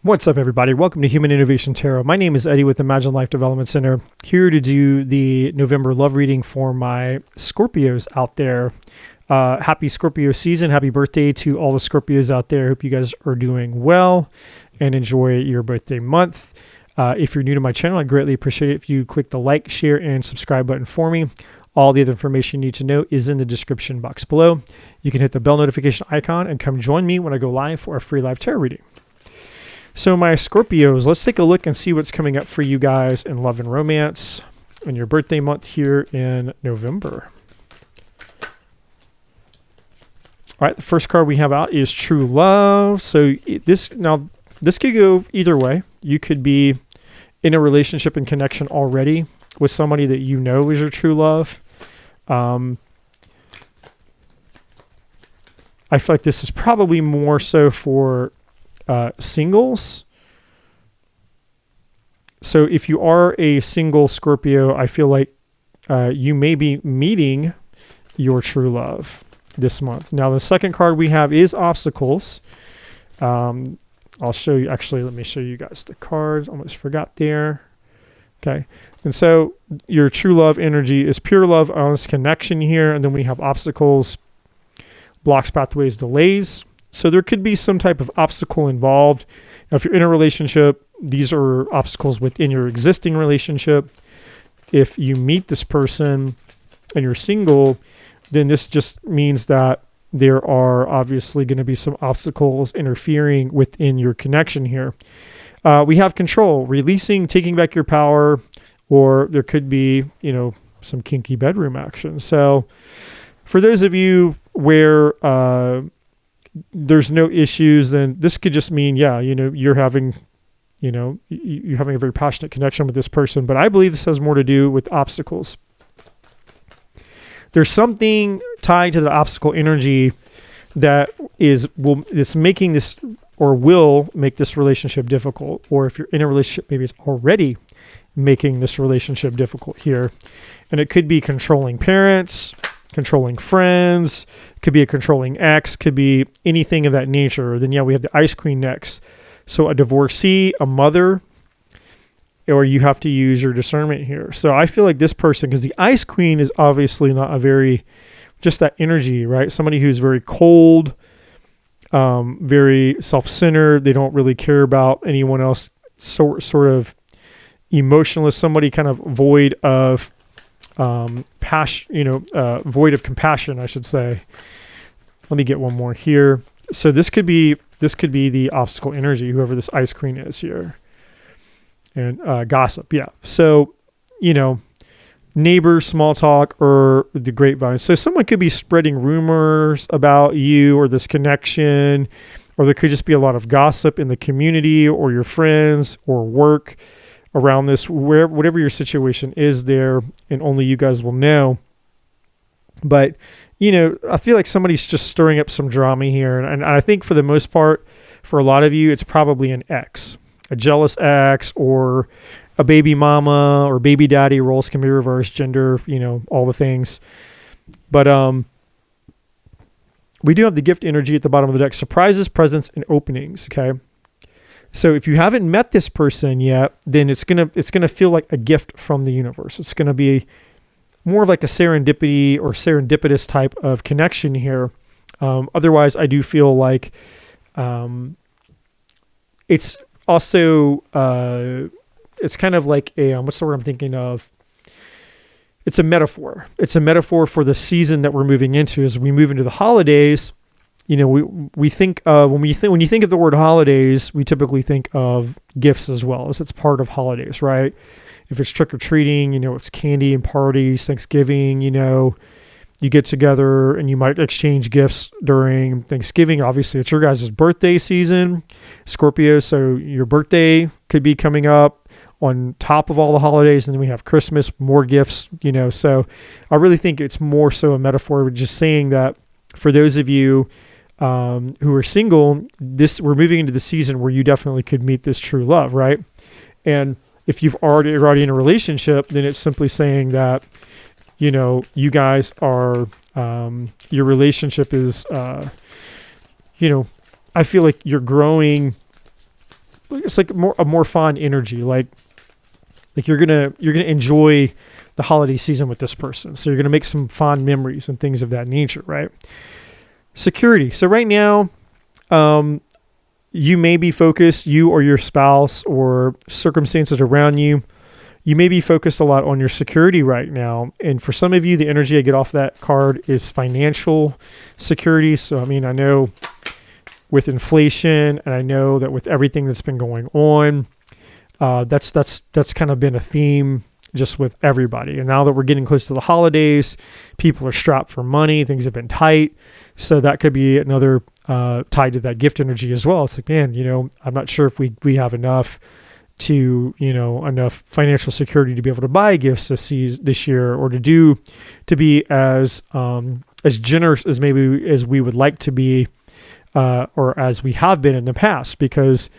What's up, everybody? Welcome to Human Innovation Tarot. My name is Eddie with Imagine Life Development Center, here to do the November love reading for my Scorpios out there. Happy Scorpio season. Happy birthday to all the Scorpios out there. Hope you guys are doing well and enjoy your birthday month. If you're new to my channel, I'd greatly appreciate it if you click the like, share, and subscribe button for me. All the other information you need to know is in the description box below. You can hit the bell notification icon and come join me when I go live for a free live tarot reading. So my Scorpios, let's take a look and see what's coming up for you guys in love and romance in your birthday month here in November. All right, the first card we have out is True Love. So this could go either way. You could be in a relationship and connection already with somebody that you know is your true love. I feel like this is probably more so for singles. So if you are a single Scorpio, I feel like you may be meeting your true love this month. Now, the second card we have is Obstacles. I'll show you. Actually, let me show you guys the cards. Almost forgot there. Okay. And so your true love energy is pure love, honest connection here. And then we have obstacles, blocks, pathways, delays. So there could be some type of obstacle involved. Now, if you're in a relationship, these are obstacles within your existing relationship. If you meet this person and you're single, then this just means that there are obviously going to be some obstacles interfering within your connection here. We have control, releasing, taking back your power, or there could be, some kinky bedroom action. So for those of you where there's no issues, then this could just mean, you're having a very passionate connection with this person. But I believe this has more to do with obstacles. There's something tied to the obstacle energy that is making this or will make this relationship difficult. Or if you're in a relationship, maybe it's already making this relationship difficult here. And it could be controlling parents, controlling friends, could be a controlling ex, could be anything of that nature. Then we have the Ice Queen next. So a divorcee, a mother, or you have to use your discernment here. So I feel like this person, because the Ice Queen is obviously not just that energy, right? Somebody who's very cold, very self-centered. They don't really care about anyone else, sort of emotionless, somebody kind of void of void of compassion, I should say. Let me get one more here. So this could be the obstacle energy, whoever this Ice Queen is here. And gossip, yeah. So, neighbors, small talk, or the grapevine. So someone could be spreading rumors about you or this connection, or there could just be a lot of gossip in the community or your friends or work around this, whatever your situation is there, and only you guys will know. But, I feel like somebody's just stirring up some drama here. And I think for the most part, for a lot of you, it's probably an ex, a jealous ex, or a baby mama or baby daddy. Roles can be reversed, gender, all the things. But we do have the gift energy at the bottom of the deck, surprises, presents, and openings, okay? So if you haven't met this person yet, then it's gonna feel like a gift from the universe. It's gonna be more of like a serendipity or serendipitous type of connection here. Otherwise, I do feel like it's also it's kind of like what's the word I'm thinking of? It's a metaphor. It's a metaphor for the season that we're moving into. As we move into the holidays, we think when you think of the word holidays, we typically think of gifts as well, as it's part of holidays, right? If it's trick or treating, it's candy and parties, Thanksgiving, you get together and you might exchange gifts during Thanksgiving. Obviously, it's your guys' birthday season, Scorpio. So your birthday could be coming up on top of all the holidays. And then we have Christmas, more gifts, So I really think it's more so a metaphor. We're just saying that for those of you who are single, we're moving into the season where you definitely could meet this true love, right? And if you're already in a relationship, then it's simply saying that, you guys are, your relationship is, I feel like you're growing it's like a more fun energy. Like you're gonna enjoy the holiday season with this person. So you're gonna make some fond memories and things of that nature, right? Security. So right now, you may be focused, you or your spouse or circumstances around you, you may be focused a lot on your security right now. And for some of you, the energy I get off that card is financial security. So, I mean, I know with inflation, and I know that with everything that's been going on, that's kind of been a theme just with everybody. And now that we're getting close to the holidays, people are strapped for money, things have been tight. So that could be another tied to that gift energy as well. It's like, man, I'm not sure if we have enough to, enough financial security to be able to buy gifts this year, or to be as generous as maybe as we would like to be, or as we have been in the past, because,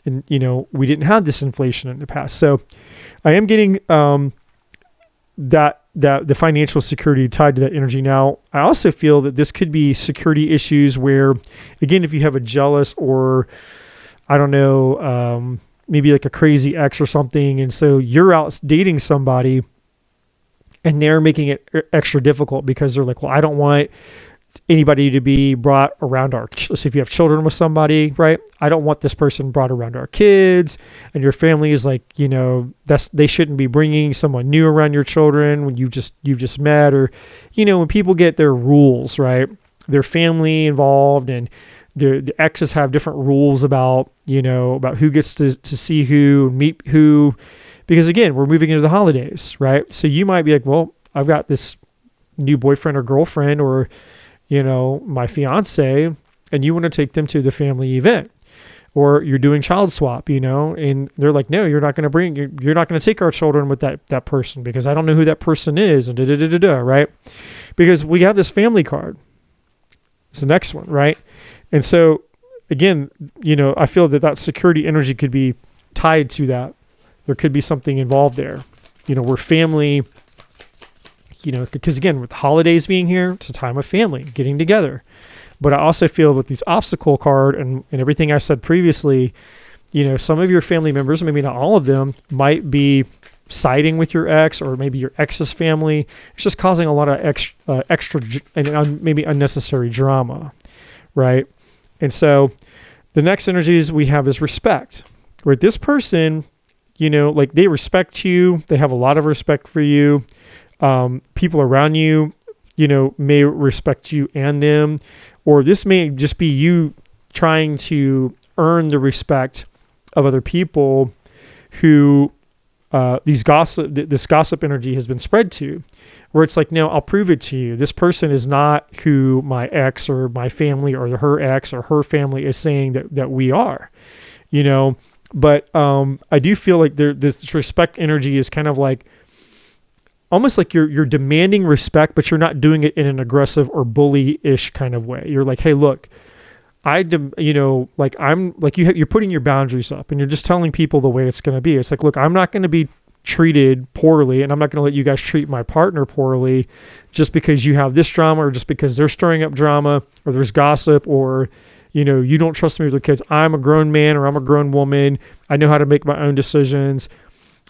we didn't have this inflation in the past. So I am getting that the financial security tied to that energy. Now, I also feel that this could be security issues where, again, if you have a jealous or, I don't know, maybe like a crazy ex or something, and so you're out dating somebody and they're making it extra difficult because they're like, well, I don't want anybody to be brought around so if you have children with somebody, right? I don't want this person brought around our kids, and your family is like, they shouldn't be bringing someone new around your children when you've just met, or, when people get their rules, right? Their family involved, and the exes have different rules about who gets to see who, meet who, because again, we're moving into the holidays, right? So you might be like, well, I've got this new boyfriend or girlfriend, or my fiance, and you want to take them to the family event, or you're doing child swap, and they're like, no, you're not going to take our children with that person because I don't know who that person is, and right? Because we have this family card. It's the next one, right? And so again, I feel that security energy could be tied to that. There could be something involved there, where family, because again, with holidays being here, it's a time of family getting together. But I also feel with these obstacle card and everything I said previously, some of your family members, maybe not all of them, might be siding with your ex, or maybe your ex's family. It's just causing a lot of extra and maybe unnecessary drama, right? And so the next energies we have is respect, where this person, like they respect you, they have a lot of respect for you. People around you, may respect you and them, or this may just be you trying to earn the respect of other people who this gossip energy has been spread to, where it's like, no, I'll prove it to you. This person is not who my ex or my family or her ex or her family is saying that we are, but I do feel like this respect energy is kind of like, almost like you're demanding respect, but you're not doing it in an aggressive or bully-ish kind of way. You're like, hey, look, you're putting your boundaries up, and you're just telling people the way it's going to be. It's like, look, I'm not going to be treated poorly, and I'm not going to let you guys treat my partner poorly just because you have this drama, or just because they're stirring up drama, or there's gossip, or, you don't trust me with your kids. I'm a grown man, or I'm a grown woman. I know how to make my own decisions.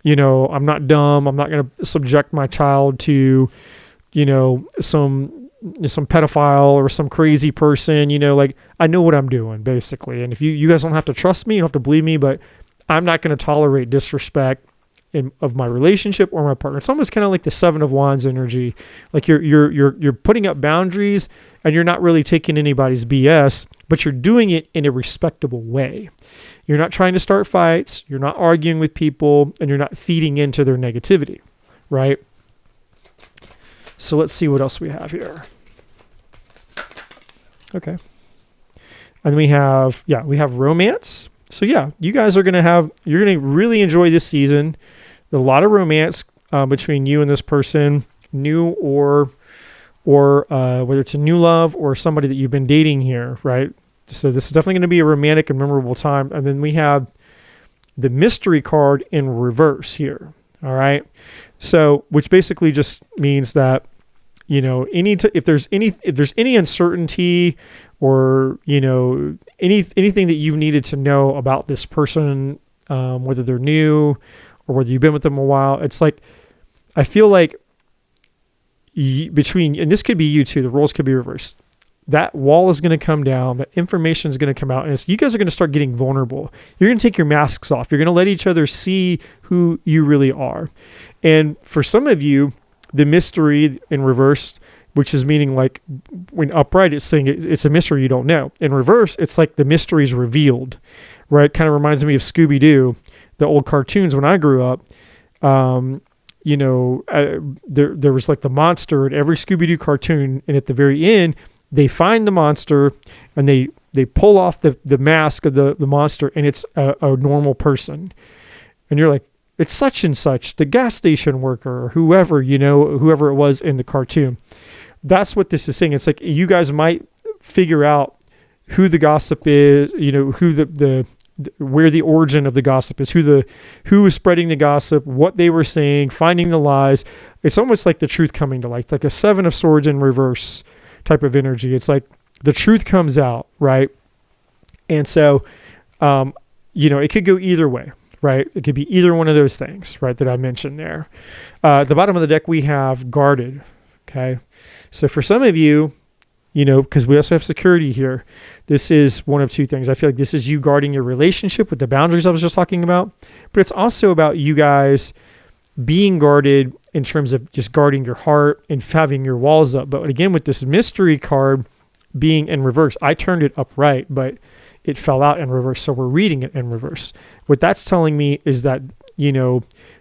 I'm not dumb. I'm not going to subject my child to, some pedophile or some crazy person, like I know what I'm doing basically. And if you guys don't have to trust me, you don't have to believe me, but I'm not going to tolerate disrespect of my relationship or my partner. It's almost kind of like the 7 of Wands energy. Like you're putting up boundaries, and you're not really taking anybody's BS, but you're doing it in a respectable way. You're not trying to start fights. You're not arguing with people, and you're not feeding into their negativity, right? So let's see what else we have here. Okay. And we have romance. So yeah, you guys you're going to really enjoy this season. A lot of romance between you and this person, new or whether it's a new love or somebody that you've been dating here, right? So this is definitely going to be a romantic and memorable time. And then we have the mystery card in reverse here. All right. So, which basically just means that, if there's any uncertainty or, anything that you've needed to know about this person, whether they're new or whether you've been with them a while. It's like, I feel like and this could be you too, the roles could be reversed. That wall is going to come down, that information is going to come out, and you guys are going to start getting vulnerable. You're going to take your masks off. You're going to let each other see who you really are. And for some of you, the mystery in reverse, which is meaning like when upright, it's saying it's a mystery you don't know. In reverse, it's like the mystery is revealed, right? Kind of reminds me of Scooby-Doo, the old cartoons when I grew up. There was like the monster in every Scooby-Doo cartoon, and at the very end, they find the monster and they pull off the mask of the monster, and it's a normal person. And you're like, it's such and such, the gas station worker, or whoever it was in the cartoon. That's what this is saying. It's like you guys might figure out who the gossip is, who where the origin of the gossip is, who was spreading the gossip, what they were saying, finding the lies. It's almost like the truth coming to light, like a 7 of Swords in reverse type of energy. It's like the truth comes out, right? And so, it could go either way, right? It could be either one of those things, right, that I mentioned there. At the bottom of the deck, we have guarded, okay? So for some of you, because we also have security here, this is one of two things. I feel like this is you guarding your relationship with the boundaries I was just talking about, but it's also about you guys being guarded in terms of just guarding your heart and having your walls up. But again, with this mystery card being in reverse, I turned it upright, but it fell out in reverse. So we're reading it in reverse. What that's telling me is that,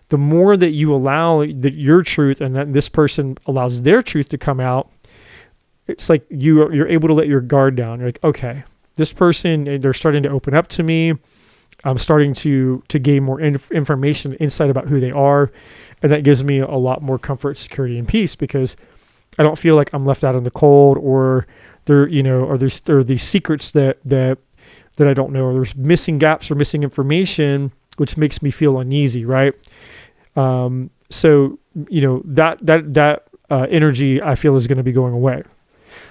the more that you allow your truth and that this person allows their truth to come out, it's like you're able to let your guard down. You're like, okay, this person, they're starting to open up to me. I'm starting to gain more information, insight about who they are. And that gives me a lot more comfort, security, and peace, because I don't feel like I'm left out in the cold, or there are these secrets that I don't know, or there's missing gaps or missing information, which makes me feel uneasy, right? So that energy I feel is going to be going away.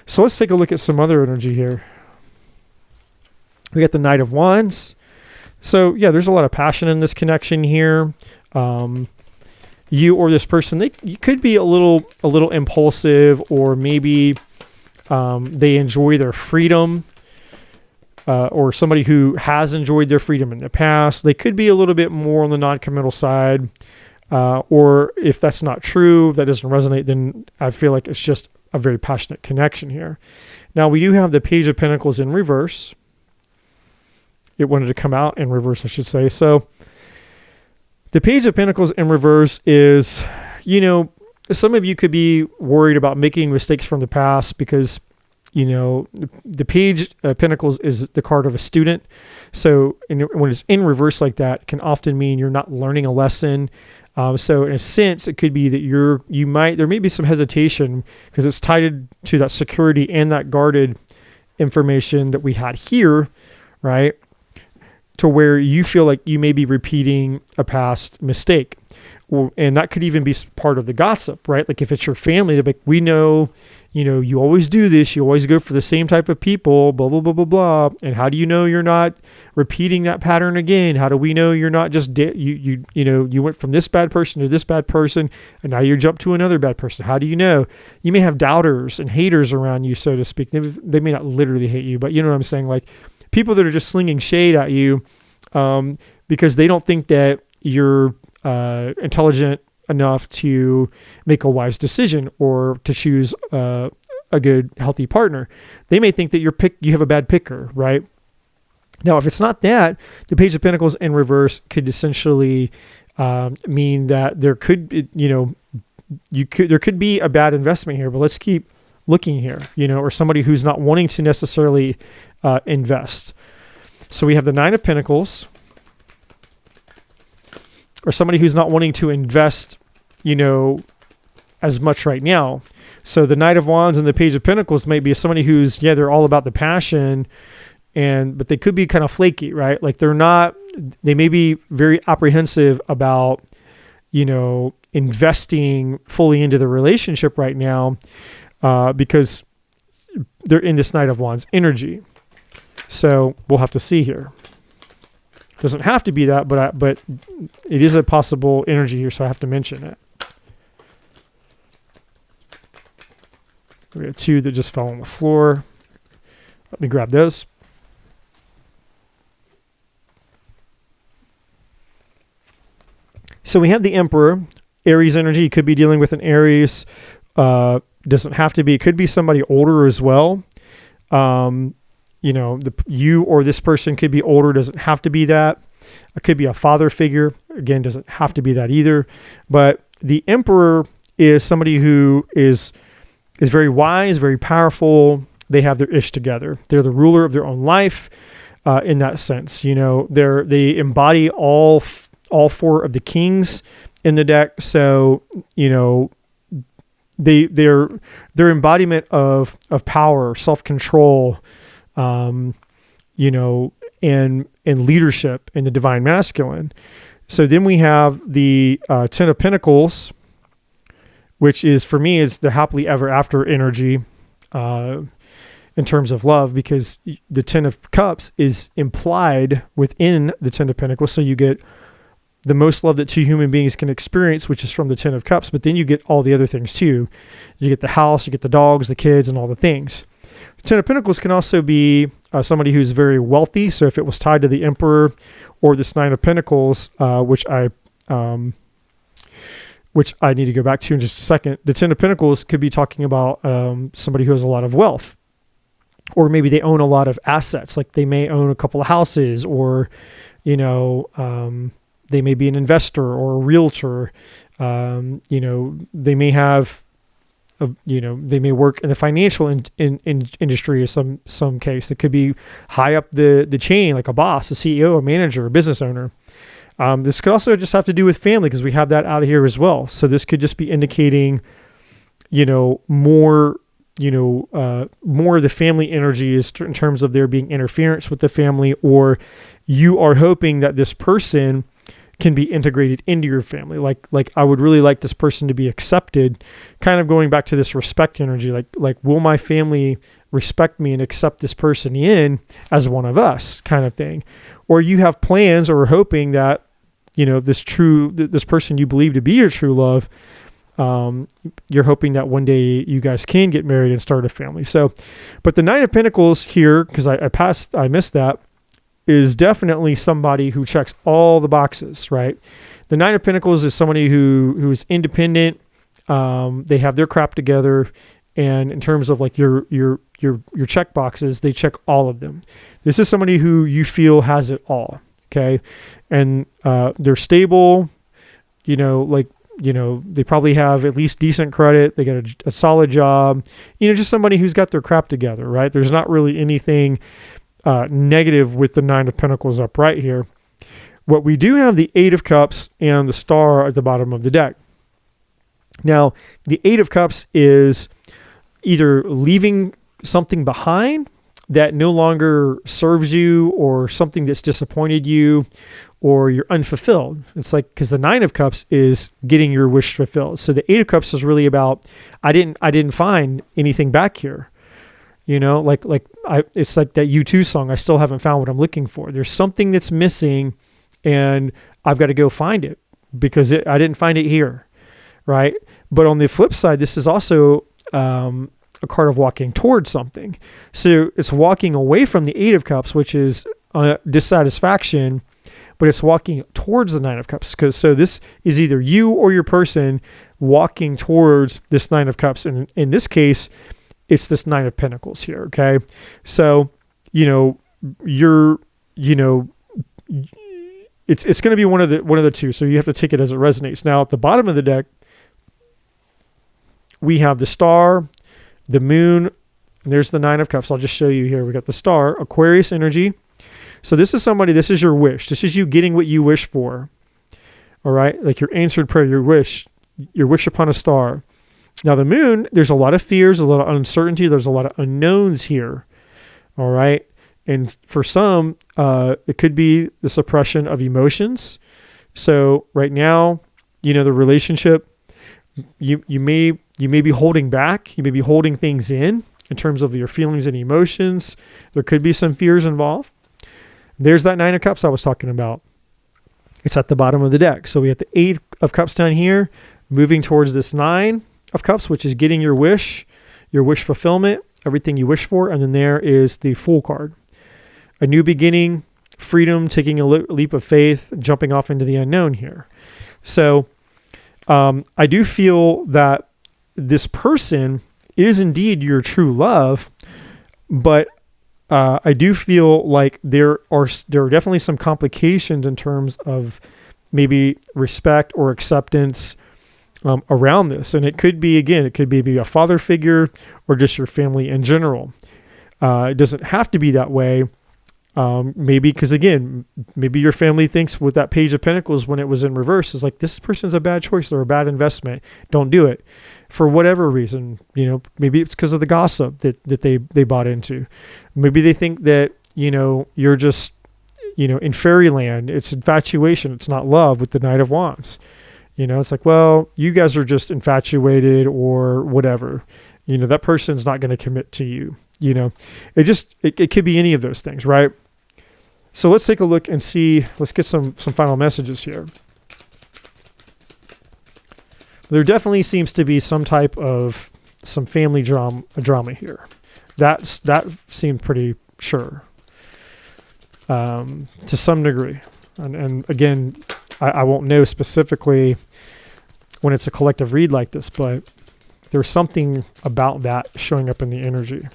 So let's take a look at some other energy here. We got the Knight of Wands. So yeah, there's a lot of passion in this connection here. You or this person, you could be a little impulsive, or maybe they enjoy their freedom, or somebody who has enjoyed their freedom in the past. They could be a little bit more on the non-committal side, or if that's not true, that doesn't resonate, then I feel like it's just a very passionate connection here. Now we do have the Page of Pentacles in reverse. It wanted to come out in reverse, I should say. So the Page of Pentacles in reverse is, some of you could be worried about making mistakes from the past, because, the Page of Pentacles is the card of a student. So when it's in reverse like that, it can often mean you're not learning a lesson. So in a sense, it could be that there may be some hesitation, because it's tied to that security and that guarded information that we had here, right? To where you feel like you may be repeating a past mistake. And that could even be part of the gossip, right? Like if it's your family, they're like, we know, you always do this. You always go for the same type of people, blah, blah, blah, blah, blah. And how do you know you're not repeating that pattern again? How do we know you're not just, you went from this bad person to this bad person, and now you jump to another bad person? How do you know? You may have doubters and haters around you, so to speak. They may not literally hate you, but you know what I'm saying? Like people that are just slinging shade at you because they don't think that you're intelligent enough to make a wise decision or to choose a good, healthy partner. They may think that you have a bad picker, right? Now, if it's not that, the Page of Pentacles in reverse could essentially mean that there could be, there could be a bad investment here. But let's keep looking here, or somebody who's not wanting to necessarily invest. So we have the Nine of Pentacles, or somebody who's not wanting to invest, as much right now. So the Knight of Wands and the Page of Pentacles may be somebody who's, they're all about the passion, but they could be kind of flaky, right? Like they may be very apprehensive about, investing fully into the relationship right now, because they're in this Knight of Wands energy. So we'll have to see here. Doesn't have to be that, but it is a possible energy here, so I have to mention it. We got 2 that just fell on the floor. Let me grab those. So we have the Emperor, Aries energy. Could be dealing with an Aries. Doesn't have to be. It could be somebody older as well. You or this person could be older. Doesn't have to be that. It could be a father figure. Again, doesn't have to be that either. But the Emperor is somebody who is very wise, very powerful. They have their ish together. They're the ruler of their own life in that sense. They embody all 4 of the kings in the deck. So, their embodiment of power, self-control, and leadership in the divine masculine. So then we have the 10 of Pentacles, which is, for me, is the happily ever after energy in terms of love, because the 10 of Cups is implied within the 10 of Pentacles. So you get the most love that 2 human beings can experience, which is from the 10 of Cups, but then you get all the other things too. You get the house, you get the dogs, the kids, and all the things. The 10 of Pentacles can also be somebody who's very wealthy. So if it was tied to the Emperor or this 9 of Pentacles, which I need to go back to in just a second, the 10 of Pentacles could be talking about somebody who has a lot of wealth, or maybe they own a lot of assets. Like they may own a couple of houses, or, they may be an investor or a realtor. They may have, they may work in the financial industry in some case. It could be high up the chain, like a boss, a CEO, a manager, a business owner. This could also just have to do with family, because we have that out of here as well. So this could just be indicating, more of the family energy is in terms of there being interference with the family, or you are hoping that this person can be integrated into your family. Like I would really like this person to be accepted, kind of going back to this respect energy. Like will my family respect me and accept this person in as one of us, kind of thing. Or you have plans or hoping that, this person you believe to be your true love, you're hoping that one day you guys can get married and start a family. So, but the 9 of Pentacles here, because I missed that, is definitely somebody who checks all the boxes, right? The 9 of Pentacles is somebody who is independent. They have their crap together, and in terms of like your check boxes, they check all of them. This is somebody who you feel has it all, okay? And they're stable. They probably have at least decent credit. They got a solid job. Just somebody who's got their crap together, right? There's not really anything negative with the 9 of Pentacles up right here. What we do have the 8 of Cups and the Star at the bottom of the deck. Now, the 8 of Cups is either leaving something behind that no longer serves you, or something that's disappointed you, or you're unfulfilled. It's like, because the 9 of Cups is getting your wish fulfilled. So the 8 of Cups is really about, I didn't find anything back here. It's like that U2 song. I still haven't found what I'm looking for. There's something that's missing, and I've got to go find it, because I didn't find it here, right? But on the flip side, this is also a card of walking towards something. So it's walking away from the 8 of Cups, which is dissatisfaction, but it's walking towards the 9 of Cups. So this is either you or your person walking towards this 9 of Cups. And in this case, it's this 9 of Pentacles here, okay? So, it's going to be one of the two. So you have to take it as it resonates. Now, at the bottom of the deck, we have the Star, the Moon, and there's the 9 of Cups. I'll just show you here. We got the Star, Aquarius energy. So this is your wish. This is you getting what you wish for. All right? Like your answered prayer, your wish upon a star. Now the Moon, there's a lot of fears, a lot of uncertainty. There's a lot of unknowns here. All right? And for some, it could be the suppression of emotions. So right now, the relationship, you may be holding back. You may be holding things in. in terms of your feelings and emotions. There could be some fears involved. There's that 9 of Cups I was talking about. It's at the bottom of the deck. So we have the 8 of Cups down here, moving towards this 9 of Cups, which is getting your wish fulfillment, everything you wish for. And then there is the Fool card. A new beginning, freedom, taking a leap of faith, jumping off into the unknown here. So I do feel that this person is indeed your true love, but I do feel like there are definitely some complications in terms of maybe respect or acceptance around this. And it could be a father figure or just your family in general. It doesn't have to be that way. Maybe because, again, maybe your family thinks with that Page of Pentacles when it was in reverse is like, this person's a bad choice or a bad investment. Don't do it for whatever reason. Maybe it's because of the gossip that they bought into. Maybe they think that, you're just, in fairyland. It's infatuation. It's not love with the Knight of Wands. It's like, well, you guys are just infatuated or whatever. That person's not going to commit to you. It could be any of those things, right? So let's take a look and see. Let's get some final messages here. There definitely seems to be some type of some family drama here. That seemed pretty sure to some degree. And again, I won't know specifically when it's a collective read like this, but there's something about that showing up in the energy.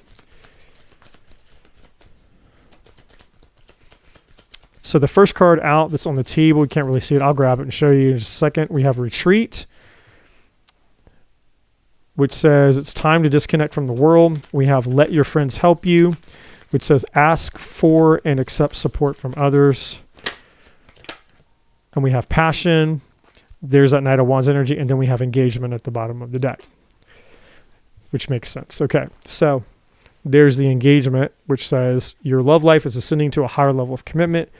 So the first card out that's on the table, you can't really see it. I'll grab it and show you in just a second. We have Retreat, which says it's time to disconnect from the world. We have Let Your Friends Help You, which says ask for and accept support from others. And we have Passion. There's that Knight of Wands energy. And then we have Engagement at the bottom of the deck, which makes sense. Okay, so there's the Engagement, which says your love life is ascending to a higher level of commitment.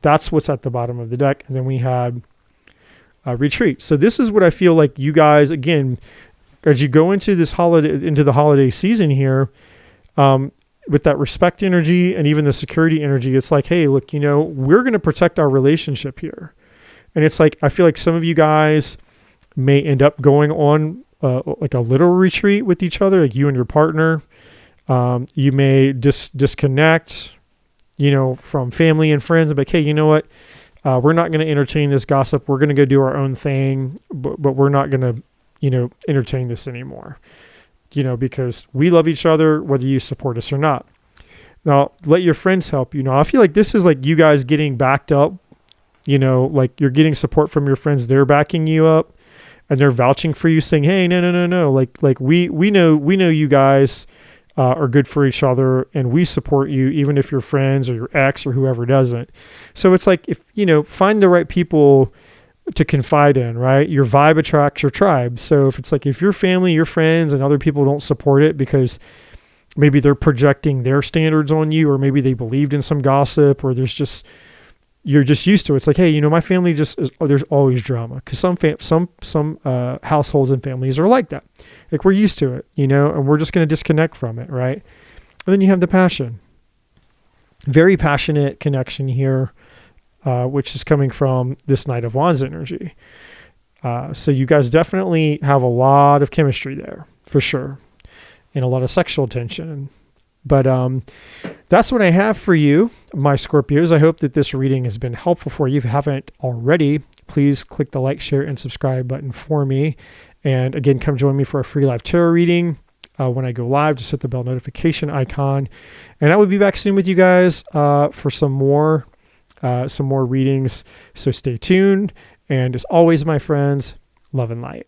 That's what's at the bottom of the deck. And then we had Retreat. So this is what I feel like you guys, again, as you go into the holiday season here, with that respect energy and even the security energy, it's like, hey, look, we're going to protect our relationship here. And it's like, I feel like some of you guys may end up going on like a little retreat with each other, like you and your partner. You may disconnect, from family and friends and be like, hey, you know what? We're not going to entertain this gossip. We're going to go do our own thing, but we're not going to, entertain this anymore, because we love each other, whether you support us or not. Now, let your friends help you. Now, I feel like this is like you guys getting backed up, like you're getting support from your friends. They're backing you up and they're vouching for you, saying, hey, no. Like we know you guys are good for each other and we support you, even if your friends or your ex or whoever doesn't. So it's like, if, find the right people to confide in, right? Your vibe attracts your tribe. So if it's like, if your family, your friends and other people don't support it because maybe they're projecting their standards on you, or maybe they believed in some gossip, or you're just used to it. It's like, hey, my family just is, there's always drama, because some households and families are like that. Like, we're used to it, and we're just going to disconnect from it, right? And then you have the Passion. Very passionate connection here, which is coming from this Knight of Wands energy. So you guys definitely have a lot of chemistry there, for sure, and a lot of sexual tension. But that's what I have for you, my Scorpios. I hope that this reading has been helpful for you. If you haven't already, please click the like, share, and subscribe button for me. And again, come join me for a free live tarot reading. When I go live, just hit the bell notification icon. And I will be back soon with you guys for some more readings. So stay tuned. And as always, my friends, love and light.